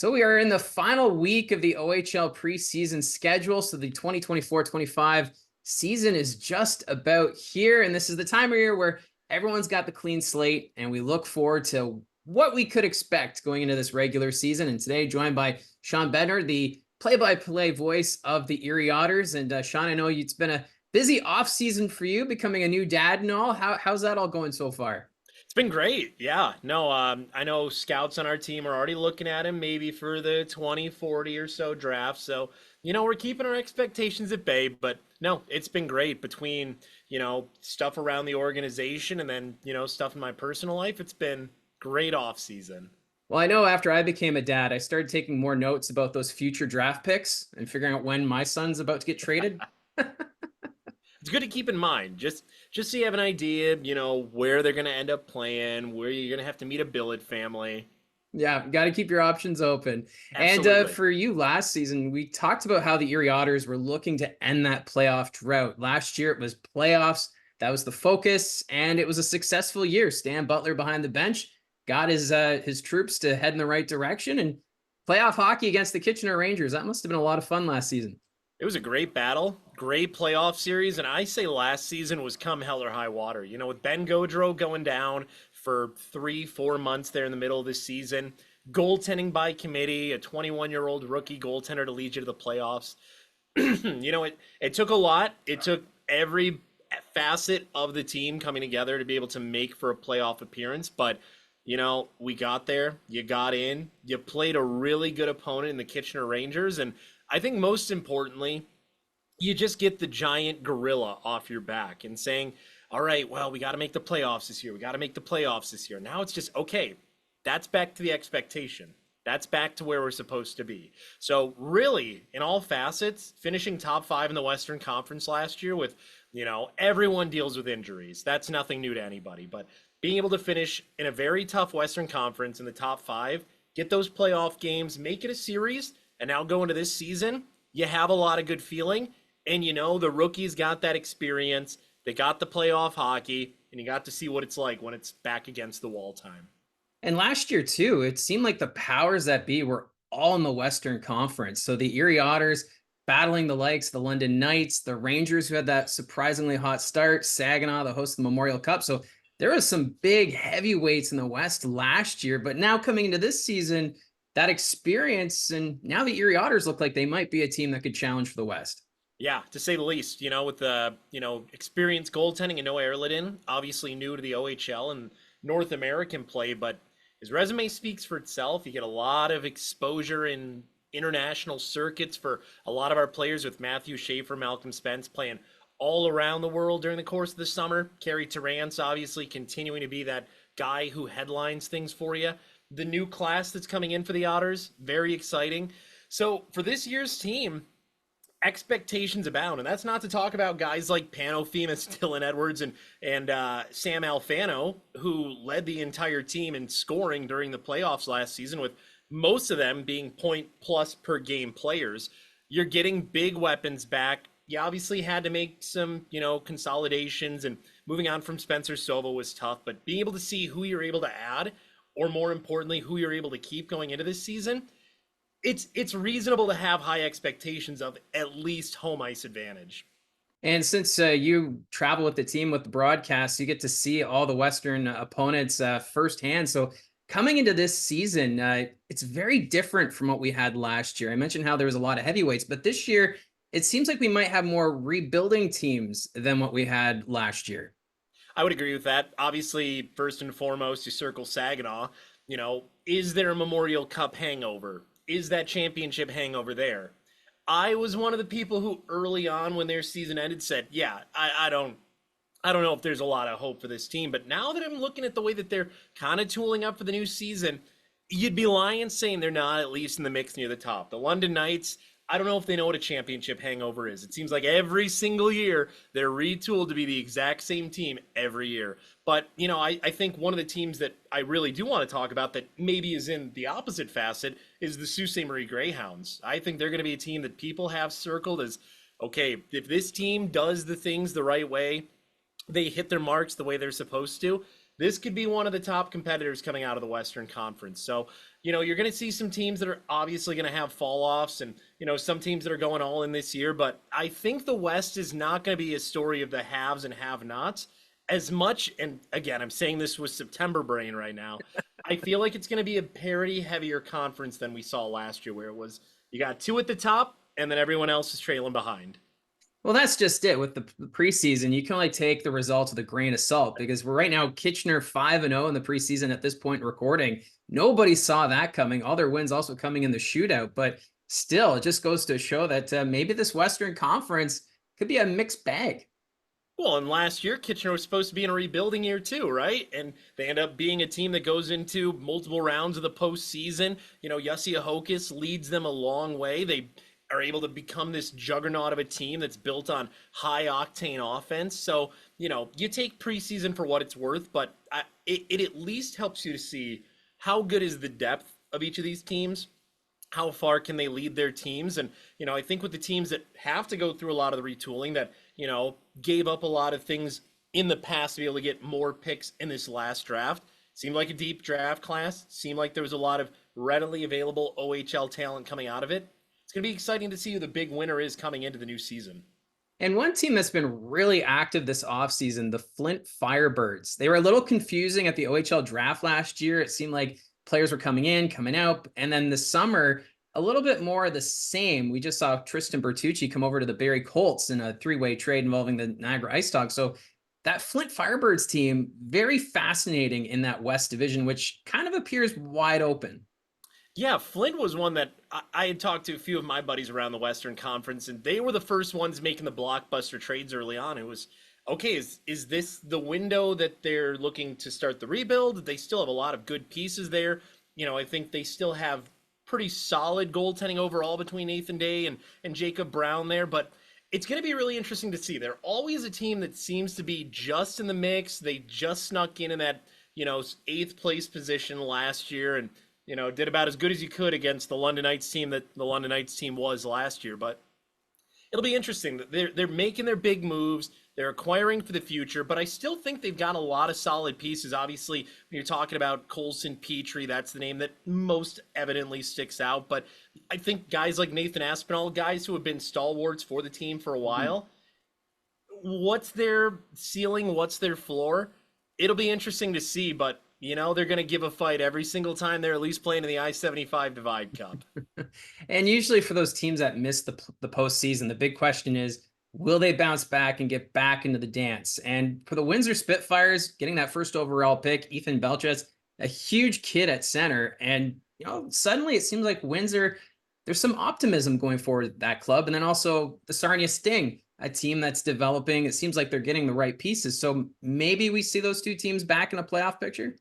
So we are in the final week of the OHL preseason schedule. So the 2024-25 season is just about here. And this is the time of year where everyone's got the clean slate and we look forward to what we could expect going into this regular season. And today joined by Shawn Bednard, the play-by-play voice of the Erie Otters. And Shawn, I know it's been a busy off season for you, becoming a new dad and all. How's that all going so far? It's been great. Yeah. No, I know scouts on our team are already looking at him maybe for the 2040 or so draft. So, we're keeping our expectations at bay, but no, it's been great between, stuff around the organization and then, stuff in my personal life. It's been great off season. Well, I know after I became a dad, I started taking more notes about those future draft picks and figuring out when my son's about to get traded. It's good to keep in mind. Just so you have an idea, where they're going to end up playing, where you're going to have to meet a billet family. Yeah, got to keep your options open. And Absolutely. for you last season, we talked about how the Erie Otters were looking to end that playoff drought. Last year, it was playoffs. That was the focus, and it was a successful year. Stan Butler behind the bench got his troops to head in the right direction, and playoff hockey against the Kitchener Rangers. That must have been a lot of fun last season. It was a great battle, great playoff series, and I say last season was come hell or high water. With Ben Gaudreau going down for 3-4 months there in the middle of the season, goaltending by committee, a 21-year-old rookie goaltender to lead you to the playoffs. It took a lot. It took every facet of the team coming together to be able to make for a playoff appearance, but we got there, you got in, you played a really good opponent in the Kitchener Rangers, and I think most importantly, you just get the giant gorilla off your back and saying, all right, well, we got to make the playoffs this year. We got to make the playoffs this year. Now it's just, okay, that's back to the expectation. That's back to where we're supposed to be. So really, in all facets, finishing top 5 in the Western Conference last year with, everyone deals with injuries. That's nothing new to anybody. But being able to finish in a very tough Western Conference in the top 5, get those playoff games, make it a series, and now go into this season, you have a lot of good feeling. And the rookies got that experience. They got the playoff hockey, and you got to see what it's like when it's back against the wall time. And last year, too, it seemed like the powers that be were all in the Western Conference. So the Erie Otters battling the likes of the London Knights, the Rangers, who had that surprisingly hot start, Saginaw, the host of the Memorial Cup. So there was some big heavyweights in the West last year. But now coming into this season, that experience, and now the Erie Otters look like they might be a team that could challenge for the West. Yeah, to say the least, with the, experienced goaltending and Noah Erliden, obviously new to the OHL and North American play, but his resume speaks for itself. You get a lot of exposure in international circuits for a lot of our players with Matthew Schaefer, Malcolm Spence playing all around the world during the course of the summer. Kerry Terrance obviously continuing to be that guy who headlines things for you. The new class that's coming in for the Otters, very exciting. So for this year's team, expectations abound, and that's not to talk about guys like Pano Themis, Dylan Edwards, and Sam Alfano, who led the entire team in scoring during the playoffs last season, with most of them being point-plus per game players. You're getting big weapons back. You obviously had to make some, consolidations, and moving on from Spencer Sova was tough, but being able to see who you're able to add, or more importantly, who you're able to keep going into this season, it's reasonable to have high expectations of at least home ice advantage. And since you travel with the team with the broadcast, you get to see all the Western opponents firsthand. So coming into this season, it's very different from what we had last year. I mentioned how there was a lot of heavyweights, but this year it seems like we might have more rebuilding teams than what we had last year. I would agree with that. Obviously, first and foremost, you circle Saginaw. Is there a Memorial Cup hangover? Is that championship hangover there? I was one of the people who early on when their season ended said, yeah, I don't know if there's a lot of hope for this team. But now that I'm looking at the way that they're kind of tooling up for the new season, you'd be lying saying they're not at least in the mix near the top. The London Knights, I don't know if they know what a championship hangover is. It seems like every single year they're retooled to be the exact same team every year. But, I think one of the teams that I really do want to talk about that maybe is in the opposite facet is the Sault Ste. Marie Greyhounds. I think they're going to be a team that people have circled as, okay, if this team does the things the right way, they hit their marks the way they're supposed to, this could be one of the top competitors coming out of the Western Conference. So You're going to see some teams that are obviously going to have fall offs and, some teams that are going all in this year. But I think the West is not going to be a story of the haves and have nots as much. And again, I'm saying this with September brain right now. I feel like it's going to be a parity heavier conference than we saw last year, where it was you got two at the top and then everyone else is trailing behind. Well, that's just it with the preseason. You can only take the results with a grain of salt because we're right now Kitchener 5-0 in the preseason at this point recording. Nobody saw that coming. All their wins also coming in the shootout, but still, it just goes to show that maybe this Western Conference could be a mixed bag. Well, and last year Kitchener was supposed to be in a rebuilding year too, right? And they end up being a team that goes into multiple rounds of the postseason. Jussi Ahokas leads them a long way. They are able to become this juggernaut of a team that's built on high octane offense. So, you take preseason for what it's worth, but it at least helps you to see how good is the depth of each of these teams. How far can they lead their teams? And, I think with the teams that have to go through a lot of the retooling that, gave up a lot of things in the past to be able to get more picks in this last draft, seemed like a deep draft class, seemed like there was a lot of readily available OHL talent coming out of it. It's going to be exciting to see who the big winner is coming into the new season. And one team that's been really active this offseason, the Flint Firebirds. They were a little confusing at the OHL draft last year. It seemed like players were coming in, coming out. And then this summer, a little bit more of the same. We just saw Tristan Bertucci come over to the Barrie Colts in a three-way trade involving the Niagara Ice Dogs. So that Flint Firebirds team, very fascinating in that West Division, which kind of appears wide open. Yeah, Flint was one that I had talked to a few of my buddies around the Western Conference, and they were the first ones making the blockbuster trades early on. It was, okay, is this the window that they're looking to start the rebuild? They still have a lot of good pieces there. I think they still have pretty solid goaltending overall between Nathan Day and Jacob Brown there, but it's going to be really interesting to see. They're always a team that seems to be just in the mix. They just snuck in that, 8th place position last year and, did about as good as you could against the London Knights team that the London Knights team was last year. But it'll be interesting that they're making their big moves. They're acquiring for the future, but I still think they've got a lot of solid pieces. Obviously, when you're talking about Colson Petrie, that's the name that most evidently sticks out. But I think guys like Nathan Aspinall, guys who have been stalwarts for the team for a while, what's their ceiling? What's their floor? It'll be interesting to see, but they're going to give a fight every single time they're at least playing in the I-75 Divide Cup. And usually for those teams that miss the postseason, the big question is, will they bounce back and get back into the dance? And for the Windsor Spitfires, getting that first overall pick, Ethan Belches, a huge kid at center. And, suddenly it seems like Windsor, there's some optimism going forward at that club. And then also the Sarnia Sting, a team that's developing. It seems like they're getting the right pieces. So maybe we see those two teams back in a playoff picture.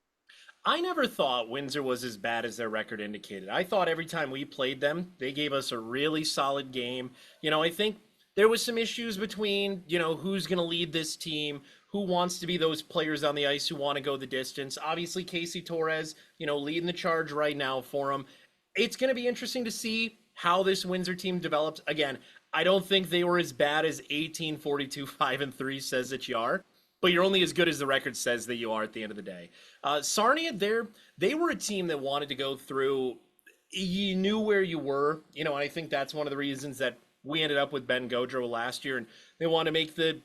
I never thought Windsor was as bad as their record indicated. I thought every time we played them, they gave us a really solid game. I think there was some issues between, who's going to lead this team, who wants to be those players on the ice who want to go the distance. Obviously, Casey Torres, leading the charge right now for them. It's going to be interesting to see how this Windsor team develops. Again, I don't think they were as bad as 1842 5-3 says that you are. But you're only as good as the record says that you are at the end of the day. Sarnia, they were a team that wanted to go through. You knew where you were, and I think that's one of the reasons that we ended up with Ben Gaudreau last year, and they want to make the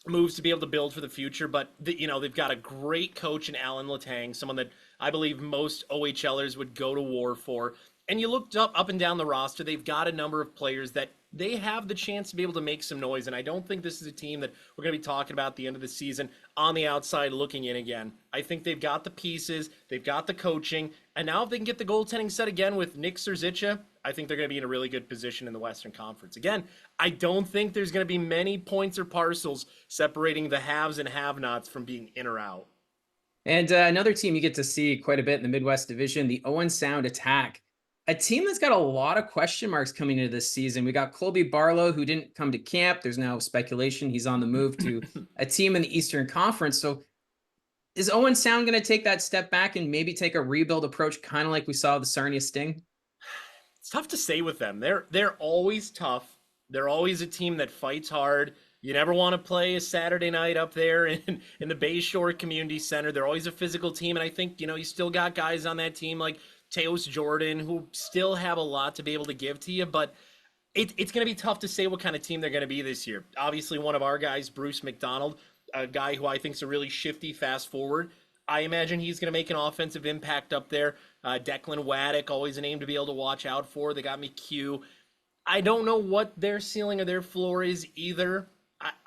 moves to be able to build for the future. But they've got a great coach in Alan Letang, someone that I believe most OHLers would go to war for. And you looked up and down the roster, they've got a number of players that they have the chance to be able to make some noise. And I don't think this is a team that we're going to be talking about at the end of the season on the outside looking in again. I think they've got the pieces, they've got the coaching, and now if they can get the goaltending set again with Nick Serzicha, I think they're going to be in a really good position in the Western Conference. Again, I don't think there's going to be many points or parcels separating the haves and have-nots from being in or out. And another team you get to see quite a bit in the Midwest Division, the Owen Sound Attack. A team that's got a lot of question marks coming into this season. We got Colby Barlow, who didn't come to camp. There's now speculation he's on the move to a team in the Eastern Conference. So is Owen Sound going to take that step back and maybe take a rebuild approach, kind of like we saw with the Sarnia Sting? It's tough to say with them. They're always tough. They're always a team that fights hard. You never want to play a Saturday night up there in the Bayshore Community Center. They're always a physical team. And I think, you still got guys on that team like Teos Jordan, who still have a lot to be able to give to you, but it's going to be tough to say what kind of team they're going to be this year. Obviously, one of our guys, Bruce McDonald, a guy who I think is a really shifty fast forward. I imagine he's going to make an offensive impact up there. Declan Waddick, always a name to be able to watch out for. They got McHugh. I don't know what their ceiling or their floor is either.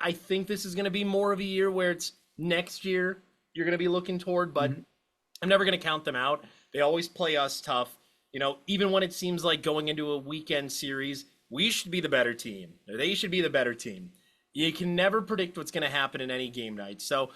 I think this is going to be more of a year where it's next year you're going to be looking toward, but I'm never going to count them out. They always play us tough. You know, even when it seems like going into a weekend series, we should be the better team. Or they should be the better team. You can never predict what's going to happen in any game night. So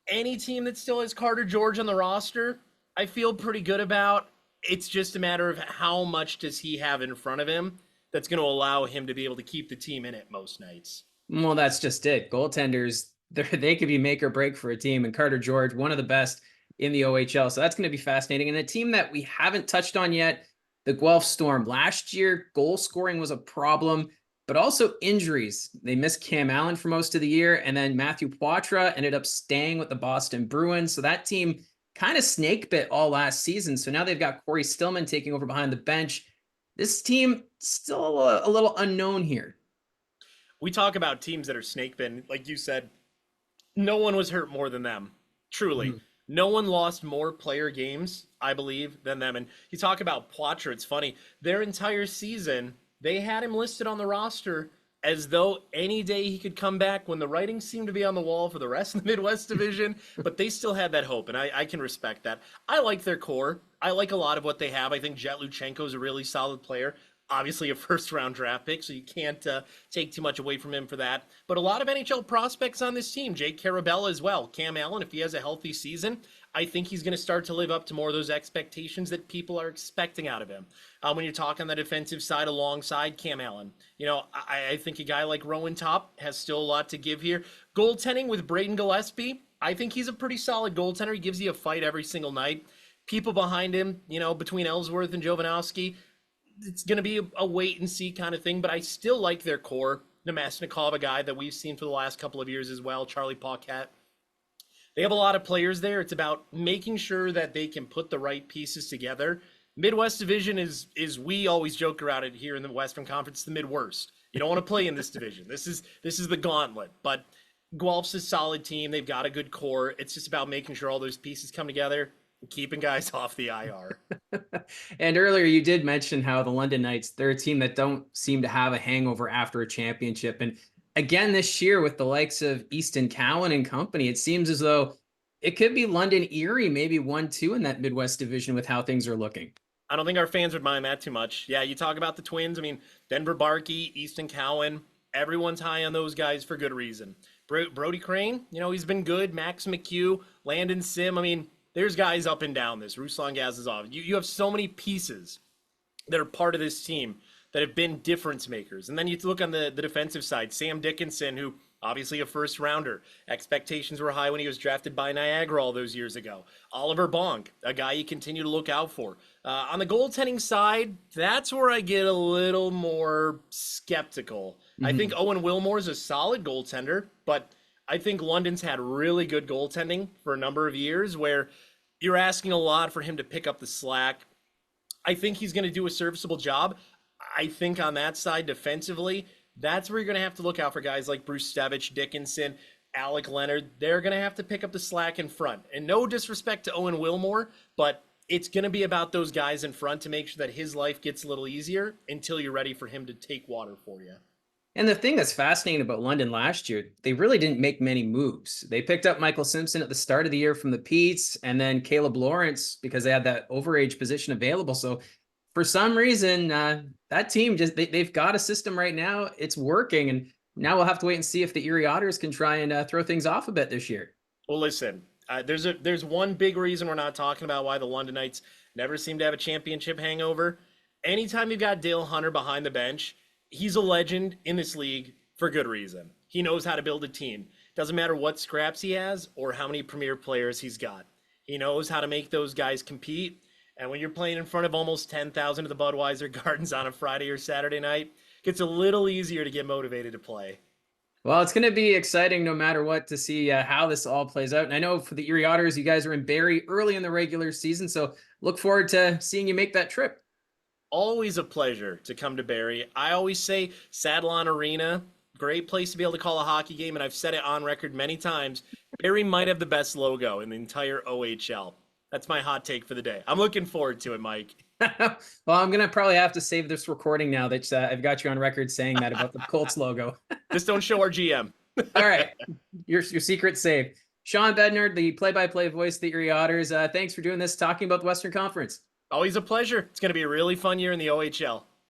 any team that still has Carter George on the roster, I feel pretty good about. It's just a matter of how much does he have in front of him that's going to allow him to be able to keep the team in it most nights. Well, that's just it. Goaltenders, they could be make or break for a team. And Carter George, one of the best in the OHL. So that's going to be fascinating. And a team that we haven't touched on yet, the Guelph Storm. Last year, goal scoring was a problem, but also injuries. They missed Cam Allen for most of the year. And then Matthew Poitras ended up staying with the Boston Bruins. So that team kind of snake bit all last season. So now they've got Corey Stillman taking over behind the bench. This team still a little unknown here. We talk about teams that are snake bitten. Like you said, no one was hurt more than them. Truly. No one lost more player games, I believe, than them. And you talk about Poitras, it's funny. Their entire season, they had him listed on the roster as though any day he could come back, when the writing seemed to be on the wall for the rest of the Midwest Division, but they still had that hope, and I can respect that. I like their core. I like a lot of what they have. I think Jet Luchenko is a really solid player. Obviously a first-round draft pick, so you can't take too much away from him for that. But a lot of NHL prospects on this team. Jake Carabella as well. Cam Allen, if he has a healthy season, I think he's going to start to live up to more of those expectations that people are expecting out of him. When you're talking on the defensive side alongside Cam Allen, you know, I think a guy like Rowan Top has still a lot to give here. Goaltending with Braden Gillespie, I think he's a pretty solid goaltender. He gives you a fight every single night. People behind him, you know, between Ellsworth and Jovanovski, it's going to be a wait and see kind of thing, but I still like their core. Nemesnikov, a guy that we've seen for the last couple of years as well, Charlie Paquette. They have a lot of players there. It's about making sure that they can put the right pieces together. Midwest Division is we always joke around it here in the Western Conference, the Midworst. You don't want to play in this division. This is the gauntlet. But Guelph's a solid team. They've got a good core. It's just about making sure all those pieces come together, keeping guys off the IR. And earlier you did mention how the London Knights, they're a team that don't seem to have a hangover after a championship. And again, this year with the likes of Easton Cowan and company, it seems as though it could be London Erie, maybe 1-2 in that Midwest Division with how things are looking. I don't think our fans would mind that too much. Yeah, you talk about the Twins. I mean, Denver Barkey, Easton Cowan, everyone's high on those guys for good reason. Brody Crane, you know, he's been good. Max McHugh, Landon Sim. I mean, there's guys up and down this. Ruslan Gazizov. You have so many pieces that are part of this team that have been difference makers. And then you look on the defensive side. Sam Dickinson, who obviously a first rounder. Expectations were high when he was drafted by Niagara all those years ago. Oliver Bonk, a guy you continue to look out for. On the goaltending side, that's where I get a little more skeptical. I think Owen Wilmore's a solid goaltender, but I think London's had really good goaltending for a number of years where you're asking a lot for him to pick up the slack. I think he's going to do a serviceable job. I think on that side defensively, that's where you're going to have to look out for guys like Bruce Stevich, Dickinson, Alec Leonard. They're going to have to pick up the slack in front. And no disrespect to Owen Wilmore, but it's going to be about those guys in front to make sure that his life gets a little easier until you're ready for him to take water for you. And the thing that's fascinating about London last year, they really didn't make many moves. They picked up Michael Simpson at the start of the year from the Petes, and then Caleb Lawrence because they had that overage position available. So for some reason, that team just they've got a system right now. It's working, and now we'll have to wait and see if the Erie Otters can try and throw things off a bit this year. Well, listen, there's one big reason we're not talking about why the London Knights never seem to have a championship hangover. Anytime you've got Dale Hunter behind the bench, he's a legend in this league for good reason. He knows how to build a team. Doesn't matter what scraps he has or how many premier players he's got. He knows how to make those guys compete. And when you're playing in front of almost 10,000 of the Budweiser Gardens on a Friday or Saturday night, it gets a little easier to get motivated to play. Well, it's going to be exciting no matter what to see how this all plays out. And I know for the Erie Otters, you guys are in Barrie early in the regular season. So look forward to seeing you make that trip. Always a pleasure to come to Barrie. I always say Saddlon Arena, great place to be able to call a hockey game, and I've said it on record many times. Barrie might have the best logo in the entire OHL. That's my hot take for the day. I'm looking forward to it, Mike. Well, I'm going to probably have to save this recording now that I've got you on record saying that about the Colts logo. Just don't show our GM. All right. Your secret's safe. Shawn Bednard, the play-by-play voice of the Erie Otters. Thanks for doing this, talking about the Western Conference. Always a pleasure. It's going to be a really fun year in the OHL.